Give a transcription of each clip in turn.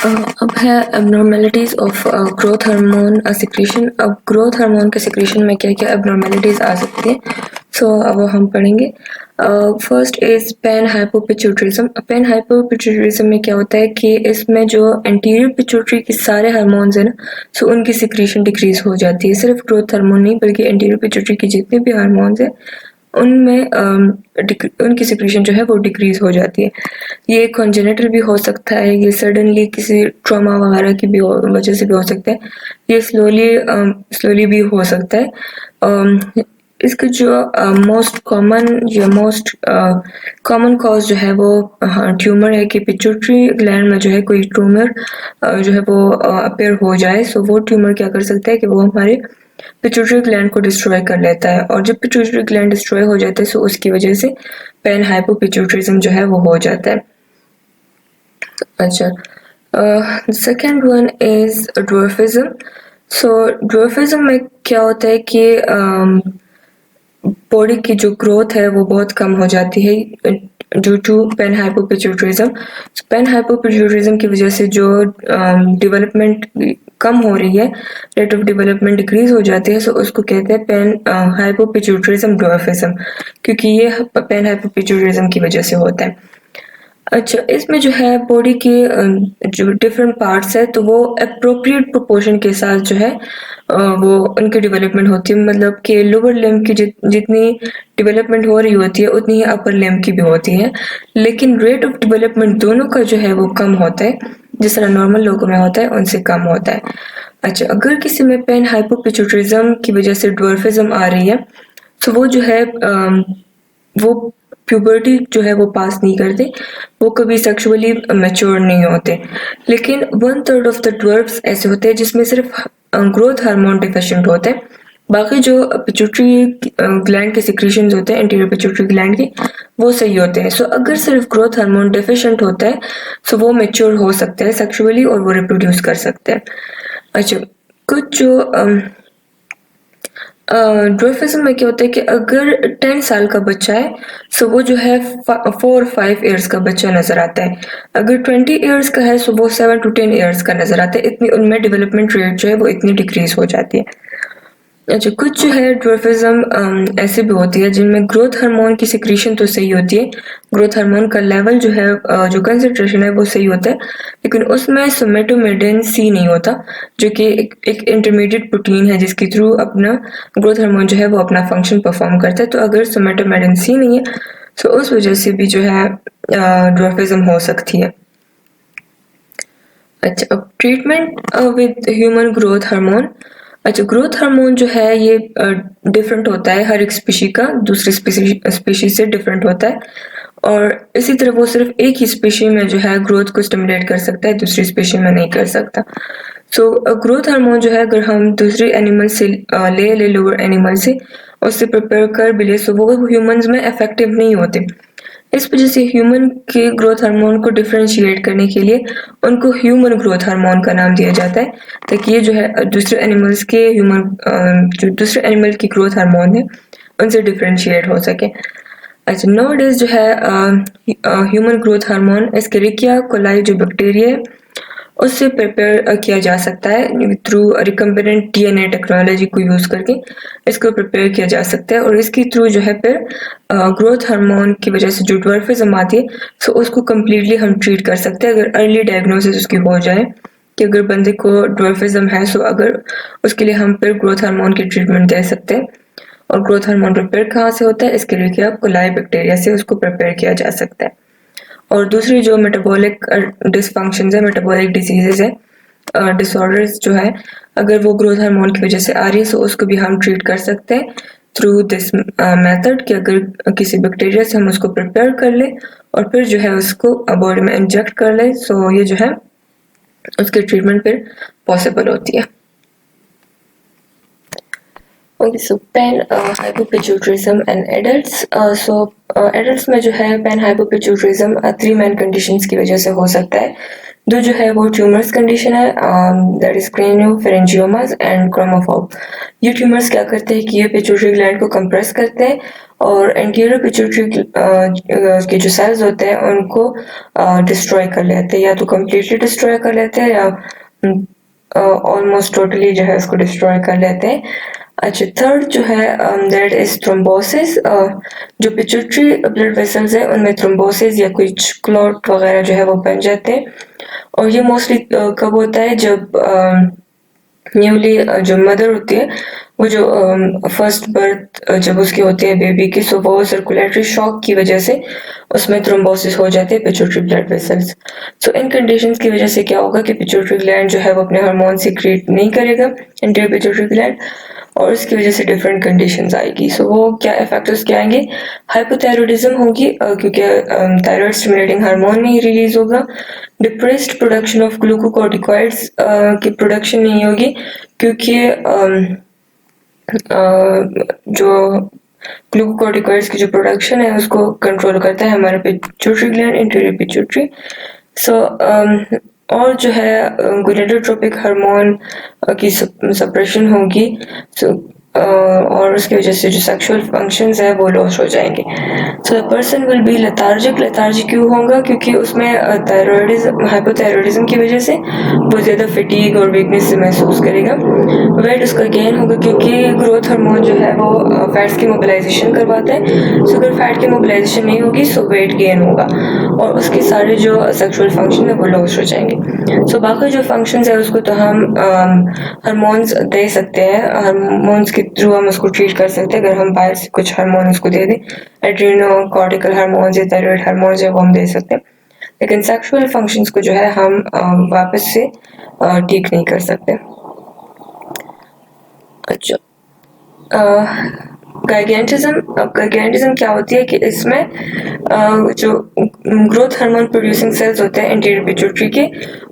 अब है abnormalities of growth hormone secretion. अब ग्रोथ हार्मोन के सिक्रीशन में क्या क्या एबनॉर्मेलिटीज़ आ सकती हैं, सो अब वो हम पढ़ेंगे। First is pan hypopituitarism. Pan hypopituitarism में क्या होता है कि इसमें जो एंटीरियर पिट्यूटरी के सारे हार्मोन्स हैं ना, सो उनकी सिक्रीशन डिक्रीज हो जाती है। सिर्फ ग्रोथ हार्मोन नहीं बल्कि एंटीरियर पिट्यूटरी की जितने भी हार्मोन्स हैं उनमें उनकी सिक्रीशन जो है वो डिक्रीज हो जाती है। ये कॉन्जेनिटल भी हो सकता है, ये सडनली किसी ट्रॉमा वगैरह की भी वजह से भी हो सकता है, ये स्लोली भी हो सकता है। इसका जो मोस्ट कॉमन या मोस्ट कॉमन कॉज जो है वो ट्यूमर है कि पिट्यूटरी ग्लैंड में जो है कोई ट्यूमर जो है वो अपेयर हो जाए। सो वो ट्यूमर क्या कर सकता है कि वो हमारे पिट्यूटरी ग्लैंड को डिस्ट्रॉय कर लेता है, और जब पिट्यूटरी ग्लैंड डिस्ट्रॉय हो जाता है सो उसकी वजह से पैन हाइपोपिट्यूटरिज्म जो है वो हो जाता है। अच्छा, second one is dwarfism. So dwarfism में क्या होता है कि बॉडी की जो ग्रोथ है वो बहुत कम हो जाती है due to pen hypopituitarism. Pen hypopituitarism की वजह से जो डेवलपमेंट कम हो रही है, रेट ऑफ डेवलपमेंट डिक्रीज हो जाती है, सो उसको कहते हैं पेन हाइपोपिट्यूटरिज्म ड्वार्फिज्म, क्योंकि ये पेन हाइपोपिट्यूटरिज्म की वजह से होता है। अच्छा, इसमें जो है बॉडी के जो डिफरेंट पार्ट्स है तो वो अप्रोप्रिएट प्रोपोर्शन के साथ जो है वो उनकी डेवलपमेंट होती है। मतलब कि लोअर लिम्ब की जितनी डेवलपमेंट हो रही होती है उतनी ही अपर लिम्ब की भी होती है, लेकिन रेट ऑफ डेवलपमेंट दोनों का जो है वो कम होता है, जिस तरह नॉर्मल लोगों में होता है उनसे कम होता है। अच्छा, अगर किसी में पेन हाइपोपिट्यूटरिज्म की वजह से ड्वार्फिज्म आ रही है तो वो जो है वो प्यूबर्टी जो है वो पास नहीं करते, वो कभी सेक्सुअली मैच्योर नहीं होते। लेकिन 1/3 ऑफ द ड्वार्फ्स ऐसे होते हैं जिसमें सिर्फ ग्रोथ हार्मोन डिफिशिएंट होते हैं, बाकी जो पिट्यूटरी ग्लैंड के सिक्रीशंस होते हैं एंटीरियर पिट्यूटरी ग्लैंड की वो सही होते हैं। सो अगर सिर्फ ग्रोथ हार्मोन डिफिशिएंट होता है सो वो मैच्योर हो सकते हैं सेक्सुअली और वो रिप्रोड्यूस कर सकते हैं। अच्छा, कुछ जो ड्वार्फिज्म में क्या होता है कि अगर 10 साल का बच्चा है सो वो जो है 4-5 ईयर्स का बच्चा नजर आता है। अगर 20 ईयर्स का है सो वो 7-10 ईयर्स का नजर आता है। इतनी उनमें डेवलपमेंट रेट जो है वो इतनी डिक्रीज हो जाती है। अच्छा, कुछ जो है ड्वार्फिज्म ऐसे भी होती है जिनमें ग्रोथ हार्मोन की सिक्रीशन तो सही होती है, ग्रोथ हार्मोन का लेवल जो है जो कंसंट्रेशन है वो सही होता है, लेकिन उसमें सोमेटोमेडिन सी नहीं होता, जो कि एक इंटरमीडिएट प्रोटीन है जिसके थ्रू अपना ग्रोथ हार्मोन जो है वो अपना फंक्शन परफॉर्म करता है। तो अगर सोमेटोमेडिन सी नहीं है तो उस वजह से भी जो है ड्वार्फिज्म हो सकती है। अच्छा, अब treatment with human growth hormone. अच्छा, ग्रोथ हार्मोन जो है ये डिफरेंट होता है, हर एक स्पीशी का दूसरी स्पीशी से डिफरेंट होता है, और इसी तरह वो सिर्फ एक ही स्पीशी में जो है ग्रोथ को स्टिमुलेट कर सकता है, दूसरी स्पीशी में नहीं कर सकता। सो ग्रोथ हार्मोन जो है अगर हम दूसरे एनिमल से ले लोअर एनिमल से उससे प्रिपेयर कर भी ले सो वो ह्यूमंस में इफेक्टिव नहीं होते। इस वजह से ह्यूमन के ग्रोथ हार्मोन को डिफरेंशिएट करने के लिए उनको ह्यूमन ग्रोथ हार्मोन का नाम दिया जाता है, ताकि ये जो है दूसरे एनिमल्स के जो दूसरे एनिमल की ग्रोथ हार्मोन है उनसे डिफरेंशिएट हो सके। अच्छा, नाउअडेज जो है ह्यूमन ग्रोथ हार्मोन एस्केरिकिया कोलाई जो बैक्टीरिया है उससे प्रिपेयर किया जा सकता है थ्रू रिकम्बिनेंट डीएनए टेक्नोलॉजी को यूज करके इसको प्रिपेयर किया जा सकता है, और इसके थ्रू जो है फिर ग्रोथ हार्मोन की वजह से जो ड्वार्फिज्म आती है सो उसको कम्प्लीटली हम ट्रीट कर सकते हैं अगर अर्ली डायग्नोसिस उसकी हो जाए कि अगर बंदे को ड्वार्फिज्म है सो अगर उसके लिए हम फिर ग्रोथ हार्मोन की ट्रीटमेंट दे सकते हैं। और ग्रोथ हार्मोन प्रिपेयर कहाँ से होता है, इसके लिए कि आप कोलाई बैक्टीरिया से उसको प्रिपेयर किया जा सकता है। और दूसरी जो मेटाबॉलिक डिसफंक्शंस है, मेटाबॉलिक डिजीजेज है, डिसऑर्डर्स जो है अगर वो ग्रोथ हार्मोन की वजह से आ रही है सो उसको भी हम ट्रीट कर सकते हैं थ्रू दिस मेथड कि अगर किसी बैक्टीरिया से हम उसको प्रिपेयर कर ले और फिर जो है उसको बॉडी में इंजेक्ट कर ले सो ये जो है उसकी ट्रीटमेंट फिर पॉसिबल होती है। Okay, so pan hypopituitarism and adults. So adults में जो है पेन हाइपोपिट्यूटरिज्म 3 मेन कंडीशंस की वजह से हो सकता है। दो जो है वो ट्यूमर्स कंडीशन है, दैट इज क्रेनियोफैरिंजियोमास एंड क्रोमोफोब। ये ट्यूमर्स क्या करते हैं कि ये पिट्यूटरी ग्लैंड को कंप्रेस करते हैं और एंटीरियर पिट्यूटरी के जो सेल्स होते हैं उनको डिस्ट्रॉय कर लेते हैं, या तो कम्प्लीटली डिस्ट्रॉय कर लेते हैं या ऑलमोस्ट टोटली जो है उसको डिस्ट्रॉय कर लेते हैं। अच्छा, थर्ड जो है दैट इज थ्रोम्बोसिस। जो पिट्यूटरी ब्लड वेसल्स है उनमें थ्रोम्बोसिस या कुछ क्लॉट वगैरह जो है वो बन जाते हैं, और ये मोस्टली कब होता है जब न्यूली जो मदर होती है वो जो फर्स्ट बर्थ जब उसकी होती है बेबी की, सो वो सर्कुलेटरी शॉक की वजह से उसमें थ्रोम्बोसिस हो जाती है पिट्यूटरी ब्लड वेसल्स। सो इन कंडीशंस की वजह से क्या होगा कि पिट्यूटरी ग्लैंड जो है वो अपने हार्मोन सीक्रेट नहीं करेगा, एंटीरियर पिट्यूटरी ग्लैंड, और उसकी वजह से डिफरेंट कंडीशंस आएगी। सो वो क्या फैक्टर्स क्या आएंगे? हाइपोथायरॉयडिज्म होगी क्योंकि थायराइड स्टिमुलेटिंग हार्मोन नहीं रिलीज होगा। डिप्रेस्ड प्रोडक्शन ऑफ ग्लूकोकॉर्टिकॉइड्स की प्रोडक्शन नहीं होगी क्योंकि जो ग्लूकोकॉर्टिकॉइड्स की जो प्रोडक्शन है उसको कंट्रोल करता है हमारा पिट्यूटरी ग्लैंड, इंटीरियर पिट्यूटरी। सो और जो है गोनेडोट्रोपिक हार्मोन की सप्रेशन होगी। सो और उसकी वजह से जो सेक्सुअल फंक्शंस है वो लॉस हो जाएंगे। So the person will be lethargic. Lethargic क्यों होगा? क्योंकि उसमें थायराइडिज्म, हाइपोथायरॉयडिज्म की वजह से वो ज़्यादा फटीग और वीकनेस से महसूस करेगा। वेट उसका गेन होगा क्योंकि ग्रोथ हार्मोन जो है वो फैट्स की मोबिलाइजेशन करवाता है। सो अगर फैट की मोबिलाइजेशन नहीं होगी सो वेट गेन होगा और उसके सारे जो सेक्सुअल फंक्शन है वो लॉस हो जाएंगे। सो बाकी जो फंक्शंस है उसको तो हम हार्मोन्स दे सकते हैं, हार्मोन्स के थ्रू हम उसको ट्रीट कर सकते हैं। अगर हम बाहर से कुछ हार्मोन उसको दे दें, एड्रीनो कॉर्टिकल हार्मोन्स या थायराइड हार्मोन्स है वो हम दे सकते हैं, लेकिन सेक्सुअल फंक्शंस को जो है हम वापस से ठीक नहीं कर सकते। अच्छा, गाइगेंटिज्म। अब गाइगेंटिज्म क्या होती है कि इसमें जो ग्रोथ हार्मोन प्रोड्यूसिंग सेल्स होते हैं एंटीरियर पिट्यूटरी के,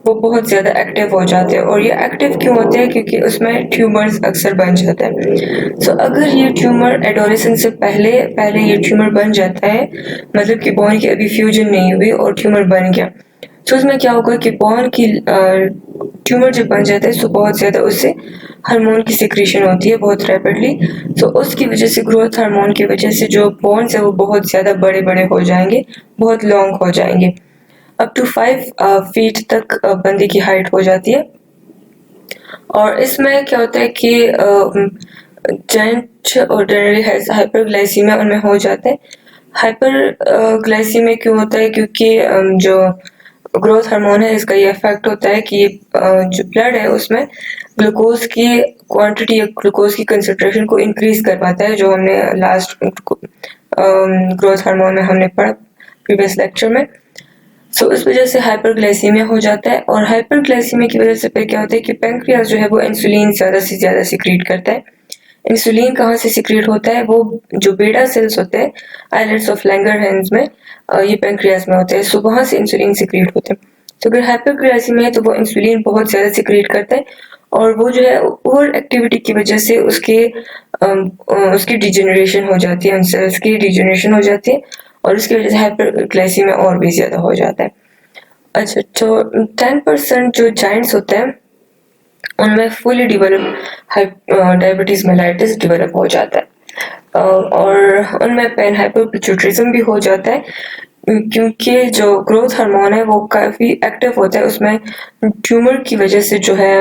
वो बहुत ज़्यादा एक्टिव हो जाते हैं। और ये एक्टिव क्यों होते हैं? क्योंकि उसमें ट्यूमर्स अक्सर बन जाते हैं। सो अगर ये ट्यूमर एडोलेसेंस से पहले पहले ये ट्यूमर बन जाता है, मतलब कि बोन की अभी फ्यूजन नहीं हुई और ट्यूमर बन गया, तो उसमें क्या होगा कि बोन की ट्यूमर जब बन जाता है तो बहुत ज़्यादा उससे हार्मोन की सिक्रीशन होती है बहुत रैपिडली। तो उसकी वजह से ग्रोथ हार्मोन की वजह से जो बोन्स है वो बहुत ज़्यादा बड़े बड़े हो जाएंगे, बहुत लॉन्ग हो जाएंगे, अप टू 5 फीट तक बंदे की हाइट हो जाती है। और इसमें क्या होता है कि जाइंट ऑर्डिनरी हाइपरग्लाइसीमिया उनमें हो जाता है। हाइपरग्लाइसीमिया क्यों होता है? क्योंकि जो ग्रोथ हार्मोन है इसका ये इफेक्ट होता है कि जो ब्लड है उसमें ग्लूकोज की क्वांटिटी या ग्लूकोज की कंसंट्रेशन को इंक्रीज कर पाता है, जो हमने लास्ट ग्रोथ हार्मोन में हमने पढ़ा प्रीवियस लेक्चर में। सो इस वजह से हाइपरग्लाइसीमिया हो जाता है। और हाइपरग्लाइसीमिया की वजह से फिर क्या होता है कि पैंक्रियास जो है वो इंसुलिन ज़्यादा से ज़्यादा सिक्रीट करता है। इंसुलिन कहाँ से सिक्रीट होता है? वो जो बीटा सेल्स होते हैं आइलेट्स ऑफ लैंगरहैंस में, ये पैंक्रियास में होते हैं, सो वहाँ से इंसुलिन सिक्रीट होते हैं। तो अगर हाइपरग्लाइसीमिया है तो वो इंसुलिन बहुत ज़्यादा सिक्रीट करता है और वो जो है ओवर एक्टिविटी की वजह से उसकी डिजेनरेशन हो जाती है, उन सेल्स की डिजेनरेशन हो जाती है और उसकी वजह से हाइपरग्लाइसीमिया और भी ज़्यादा हो जाता है। अच्छा, तो 10% जो जाइंट्स होते हैं उनमें fully develop diabetes mellitus develop हो जाता है और उनमें पेन हाइपोपिट्यूटरिज्म भी हो जाता है क्योंकि जो ग्रोथ हार्मोन है वो काफ़ी एक्टिव होता है, उसमें ट्यूमर की वजह से जो है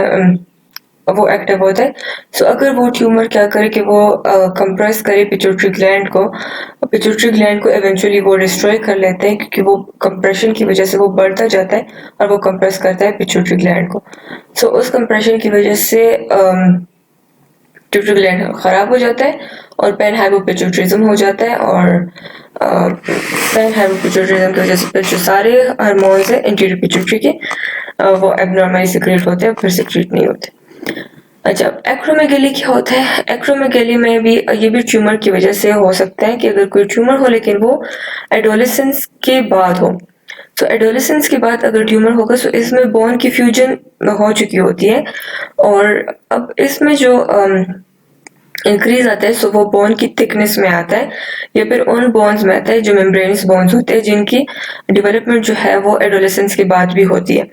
वो एक्टिव होता है। सो अगर वो ट्यूमर क्या करे कि वो कंप्रेस करे पिट्यूटरी ग्लैंड को, पिट्यूटरी ग्लैंड को इवेंचुअली वो डिस्ट्रॉय कर लेते हैं क्योंकि वो कंप्रेशन की वजह से वो बढ़ता जाता है और वो कंप्रेस करता है पिट्यूटरी ग्लैंड को। सो उस कंप्रेशन की वजह से पिट्यूटरी ग्लैंड खराब हो जाता है और पेन हाइपोपिट्यूटरिज्म हो जाता है और पेन हाइपोपिट्यूटरिज्म की वजह से फिर जो सारे हार्मोन्स हैं इंटीरियर पिट्यूटरी के वो एब्नॉर्मली सिक्रेट होते हैं, फिर सिक्रेट नहीं होते। अच्छा, एक्रोमेगेली क्या होता है? एक्रोमेगेली में भी ये भी ट्यूमर की वजह से हो सकता है कि अगर कोई ट्यूमर हो लेकिन वो एडोलेसेंस के बाद हो। तो एडोलेसेंस के बाद अगर ट्यूमर होगा तो इसमें बोन की फ्यूजन हो चुकी होती है और अब इसमें जो इंक्रीज आता है सो वो बोन की थिकनेस में आता है या फिर उन बोन्स में आता है जो मेम्ब्रेनस बोन्स होते हैं जिनकी डेवलपमेंट जो है वो एडोलेसेंस के बाद भी होती है।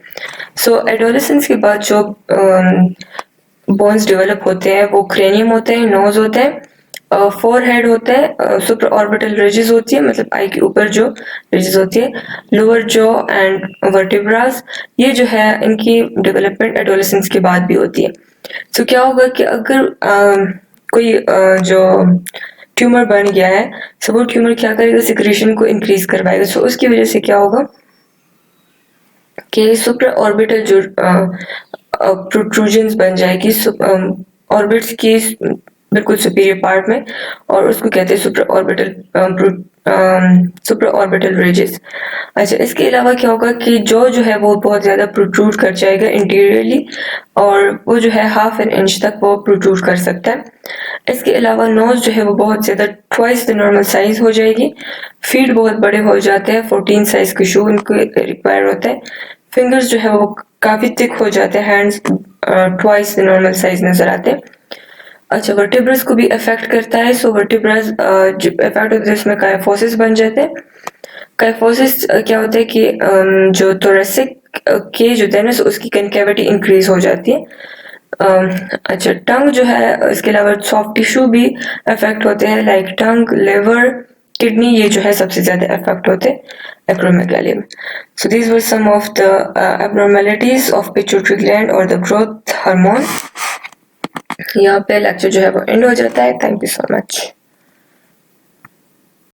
सो एडोलेसेंस के बाद जो बोन्स डेवलप होते हैं वो क्रेनियम होते हैं, नोज होते हैं, फोरहेड होता है, सुपर ऑर्बिटल रिजेस होती है, मतलब आई के ऊपर जो रिजेस होती है, लोअर जॉ एंड वर्टिब्रास, ये जो है इनकी डेवलपमेंट एडोलेसेंस के बाद भी होती है। तो क्या होगा कि अगर कोई जो ट्यूमर बन गया है, सो वो ट्यूमर क्या करेगा, सिक्रेशन को इंक्रीज करवाएगा। सो उसकी वजह से क्या होगा कि सुपर ऑर्बिटल जो प्रोट्रूजन्स बन जाएगी ऑर्बिट्स की बिल्कुल सुपीरियर पार्ट में, और उसको कहते हैं सुपर ऑर्बिटल रिजेस। अच्छा, इसके अलावा क्या होगा कि जो है वो बहुत ज़्यादा प्रोट्रूड कर जाएगा इंटीरियरली, और वो जो है 1/2 इंच तक वो प्रोट्रूड कर सकता है। इसके अलावा नोज जो है वो बहुत ज़्यादा ट्वाइस द नॉर्मल साइज हो जाएगी। फीट बहुत बड़े हो जाते हैं, 14 साइज के शू इनको रिक्वायर होता है। फिंगर्स जो है वो काफ़ी थिक हो जाते हैं, hands twice the normal size नजर आते हैं। अच्छा, वर्टिब्रस को भी अफेक्ट करता है। सो वर्टिब्रस जो अफेक्ट होते हैं उसमें काइफोसिस बन जाते हैं। काइफोसिस क्या होता है कि जो थोरेसिक केज होता है ना, सो उसकी कनकेविटी इंक्रीज हो जाती है। अच्छा, टंग जो है, इसके अलावा सॉफ्ट टिश्यू भी अफेक्ट होते हैं, लाइक टंग, लिवर, किडनी, ये जो है सबसे ज्यादा अफेक्ट होते हैं एक्रोमेगाली में। So these were some of the abnormalities of pituitary gland और द ग्रोथ हार्मोन। यहाँ पे लेक्चर जो है वो एंड हो जाता है। Thank you so much.